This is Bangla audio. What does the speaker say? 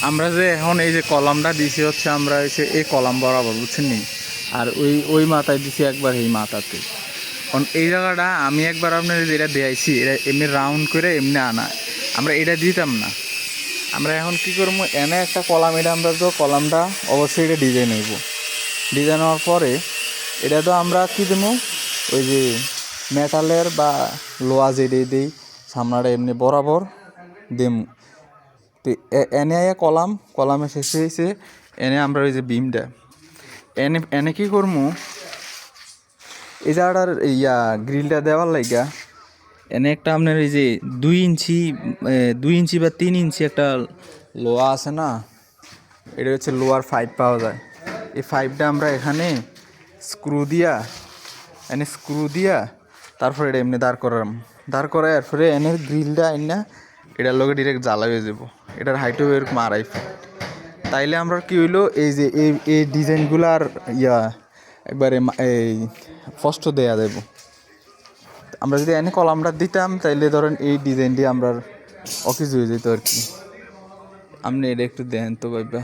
আমরা যে এখন এই যে কলামটা দিছি হচ্ছে আমরা হচ্ছে এই কলাম বরাবর বুঝছেন নি, আর ওই ওই মাথায় দিছি একবার এই মাথাতে। কারণ এই জায়গাটা আমি একবার আপনার যেটা দেয়াইছি এটা এমনি রাউন্ড করে এমনি আনা, আমরা এটা দিতাম না। আমরা এখন কী করবো, এনে একটা কলাম, এটা আমরা তো কলামটা অবশ্যই এটা ডিজাইন হইব। ডিজাইন হওয়ার পরে এটা তো আমরা কী দেবো, ওই যে মেটালের বা লোহা যেটাই দিই সামনাটা এমনি বরাবর দেমু। তো এনে কলামে শেষে হয়েছে, এনে আমরা ওই যে বিমটা এনে এনে কী করবো, এই জায়গাটার গ্রিলটা দেওয়ার লাইগা এনে একটা আপনার এই যে 2 ইঞ্চি বা 3 ইঞ্চি একটা লোহা আছে না, এটা হচ্ছে লোহার পাইপ পাওয়া যায়। এই পাইপটা আমরা এখানে স্ক্রু দিয়া তারপরে এটা এমনি দাঁড় করায় এরপরে এনে গ্রিলটা এনে এটার লগে ডিরেক্ট জ্বালা হয়ে যাবো। এটার হাইটও এরকম 2.5 ফিট। তাইলে আমরা কি হইলো, এই যে এই ডিজাইনগুলার একবারে এই স্পষ্ট দেয়া যাব। আমরা যদি এনে কলামটা দিতাম তাইলে ধরেন এই ডিজাইন দিয়ে আমরা অফিস হয়ে যেত আর কি। আপনি এটা একটু দেন তো ভাইবা।